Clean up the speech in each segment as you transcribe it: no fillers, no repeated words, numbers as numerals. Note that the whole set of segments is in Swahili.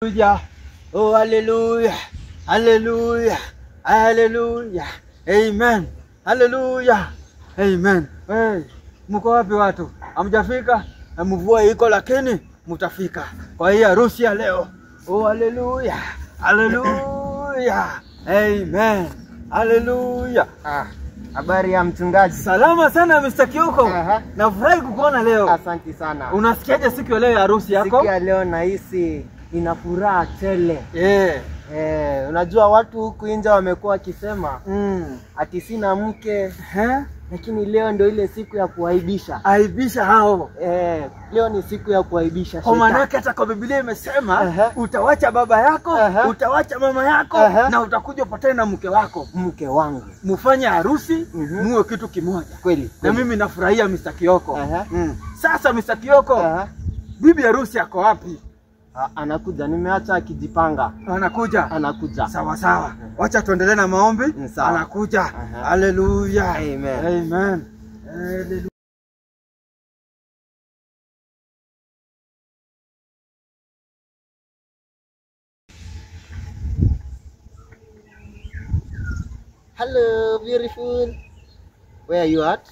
Hallelujah. Oh, hallelujah. Hallelujah. Hallelujah. Amen. Hallelujah. Amen. Hey, mko wapi watu? Hamjafika? Mvua iko lakini mtafika. Kwa hiyo harusi ya leo. Oh, hallelujah. Hallelujah. Amen. Hallelujah. Habari ya mchungaji? Salama sana Mr. Kioko. Nafurahi kukuona leo. Asante sana. Unasikiaje siku ya leo ya harusi yako? Siku ya leo nahisi ina furaha tele. Unajua watu huku nje wamekuwa wakisema ati sina mke. Lakini leo ndio ile siku ya kuaibisha. Aibisha hao. Leo ni siku ya kuaibisha. Kwa maana hata kwa Biblia imesema utawacha baba yako, utawacha mama yako na utakuja upatane na mke wako. Mke wangu. Mufanye harusi, muwe kitu kimoja. Kweli. Na mimi nafurahia Mr. Kioko. Sasa Mr. Kioko, bibi harusi yako wapi? Anakuja, nimeacha akijipanga. Anakuja. Sawa sawa. Wacha tuendelee na maombi. Anakuja. Hallelujah. Amen. Amen. Hallelujah. Hello, beautiful. Where are you at?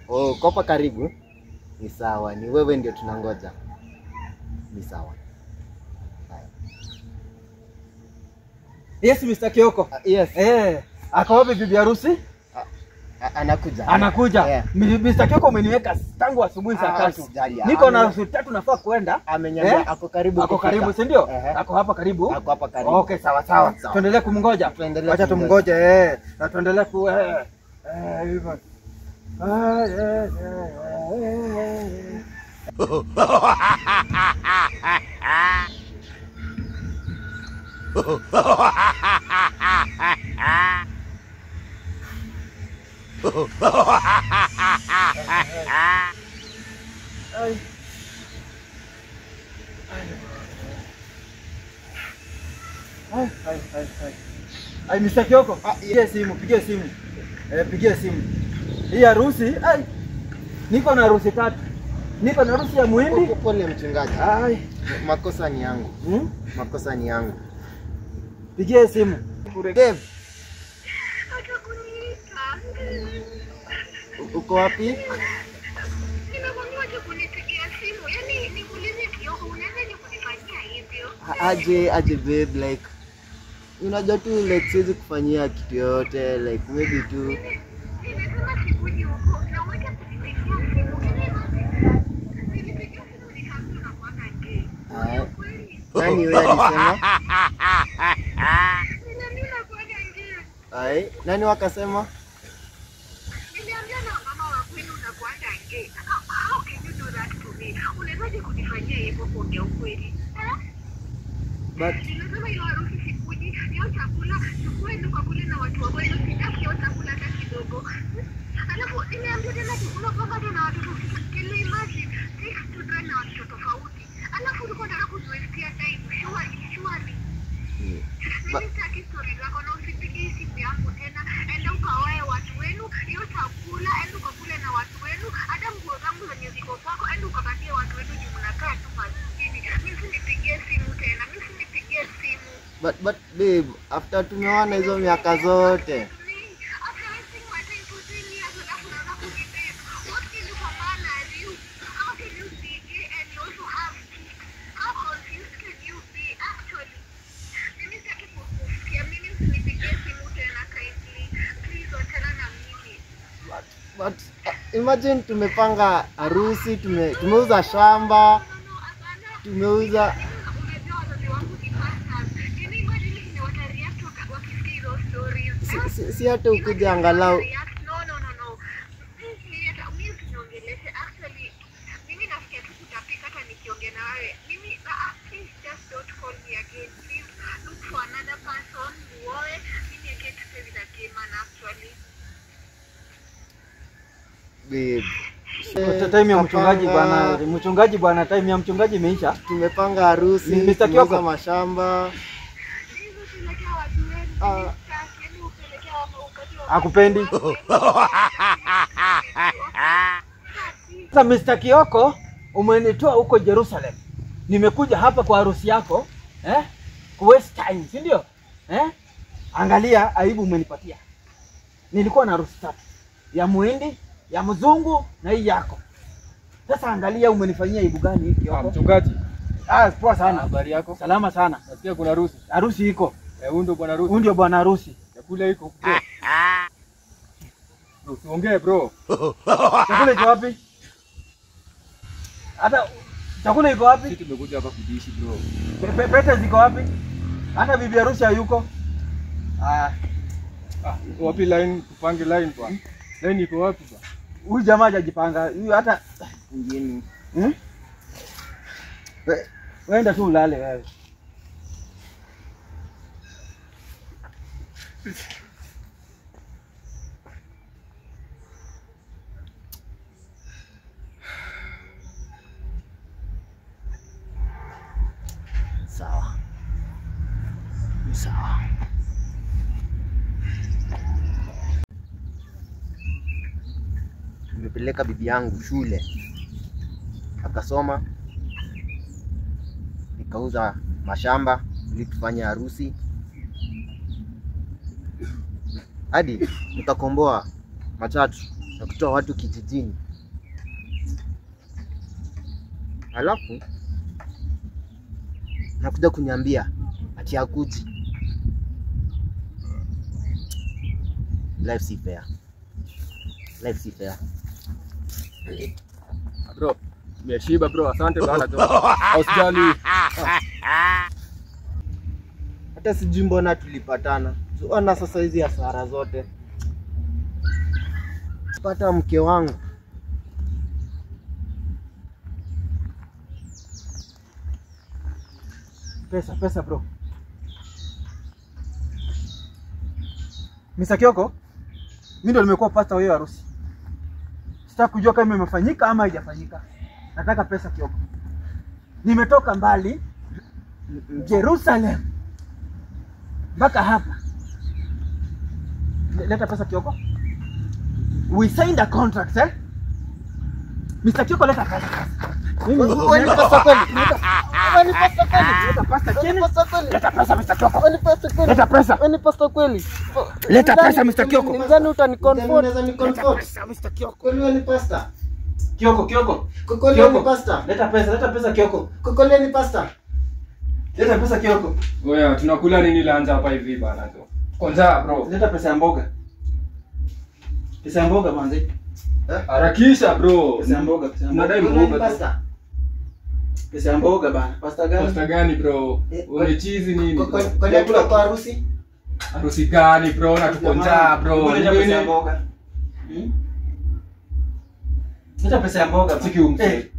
Oh, kopa karibu. Ni sawa, ni wewe ndio tunangoja. Ni sawa. Yes, Mr. Kioko. Yes. Ako wapi bibi harusi? Anakuja. Mr. Kioko umeniweka tangu asubuhi saa 3. Niko na saa 3 nafaa kwenda. Amenyambia ako karibu. Ako karibu, si ndio? Ako hapa karibu. Okay, sawa sawa. Tuendelee kumngoja. Acha tumngoje. Na tuendelee ku hivyo. Ai Mr. Kioko, pigie simu. Pigie simu. Hii harusi, niko na harusi 3. Niko na harusi ya Muhindi. Pole mchungaji. Makosa ni yangu. Makosa ni yangu. Pigie simu. Dave. Uko wapi? Nimemwambia kunipigia simu. Yaani nikuulize Kioko, unaweza kunifanyia hivyo? Aje babe, like unajua tu like siwezi kufanyia kitu yote, like maybe tu Nimesema sikuji huko. Unaweza kunipigia simu. Nilipigia simu nikaambiwa unakuanga gay. Nani wewe alisema? Niliambiwa unakuanga gay. Nani wakasema? Niliambiwa na mama wa kwenu unakuanga gay. How can you do that to me? Unaweza kunifanyia hivyo kuongea ukweli? But Nilisema hiyo harusi sikuji, hiyo chakula tukwenda kwa kule na watu wa kwenu, sitaki hiyo chakula hata kidogo. Alafu nimeambia tena chakula panga tena watoto, can you imagine? 6 children na watoto tofauti. Alafu ulikuwa unataka kutuwestia time, surely. Mimi sitaki story zako na usipigie simu yangu tena. Enda ukawae watu wenu, hiyo chakula, enda ukakule na watu wenu, hata nguo zangu zenye ziko kwako, enda ukapatie watu wenu juu mnakaa tu maskini. Mimi sinipigie simu tena, But babe, after tumeona hizo miaka zote. But imagine tumepanga harusi, tumeuza shamba, tumeuza si hata ukuje angalau. No. Mimi nafikia tu kutapika hata nikiongea na wewe. Mimi please just don't call me again. Please look for another person who will mimi again to play with a game man actually. Babe. Time ya mchungaji bwana, time ya mchungaji imeisha. Tumepanga harusi, tumeuza mashamba. Akupendi. Sasa Mr. Kioko, umenitoa huko Jerusalem. Nimekuja hapa kwa harusi yako, ku waste time, si ndio? Angalia aibu umenipatia. Nilikuwa na harusi 3. Ya Muhindi, ya Mzungu na hii yako. Sasa angalia umenifanyia aibu gani hiki hapo? Mchungaji. Poa sana. Habari yako? Salama sana. Nasikia kuna harusi. Harusi iko. Huyu ndio bwana harusi. Huyu ndio bwana harusi. Chakula iko. Usiongee bro. Chakula iko wapi? Hata chakula iko wapi? Sisi tumekuja hapa kudishi bro. Pete ziko wapi? Hata bibi harusi hayuko. Wapi line? Tupange line kwa. Line iko wapi ba? Huyu jamaa hajajipanga. Huyu hata ngine. Wenda tu ulale wewe. Sawa. Sawa. Nimepeleka bibi yangu shule. Akasoma. Nikauza mashamba ili tufanye harusi. Hadi nikakomboa matatu na kutoa watu kijijini. Alafu nakuja kuniambia ati hakuji. Life si fair. Life si fair. Bro, nimeshiba bro. Asante bana tu. Usijali. Hata sijui mbona tulipatana. Ona sasa hizi hasara zote. Pata mke wangu. Pesa bro. Mr. Kioko, mimi ndo nimekuwa pastor wa hiyo harusi. Sitaki kujua kama imefanyika ama haijafanyika. Nataka pesa Kioko. Nimetoka mbali Jerusalem mpaka hapa. Leta pesa Kioko. We signed a contract, Mr. Kioko, leta pesa. Wewe ni pesa kweli? Wewe ni pesa kweli? Leta pesa chini. Leta pesa Mr. Kioko. Wewe ni pesa kweli? Leta pesa. Wewe ni pesa kweli? Leta pesa Mr. Kioko. Nidhani utaniconfort. Unaweza niconfort Mr. Kioko. Kweli wewe ni pasta? Kioko. Kokole ni pasta. Leta pesa Kioko. Kokole ni pasta. Leta pesa Kioko. Wewe tunakula nini lanza hapa hivi bana tu? Kwanza bro. Leta pesa ya mboga. Pesa ya mboga manzi. Harakisha bro. Pesa ya mboga. Unadai mboga pasta. Pesa ya mboga bana. Pasta gani? Pasta gani bro? Wewe chizi nini? Kwani kula kwa harusi? Harusi gani bro? Na tukonja bro. Leta pesa ya mboga. Leta pesa ya mboga. Siki umse.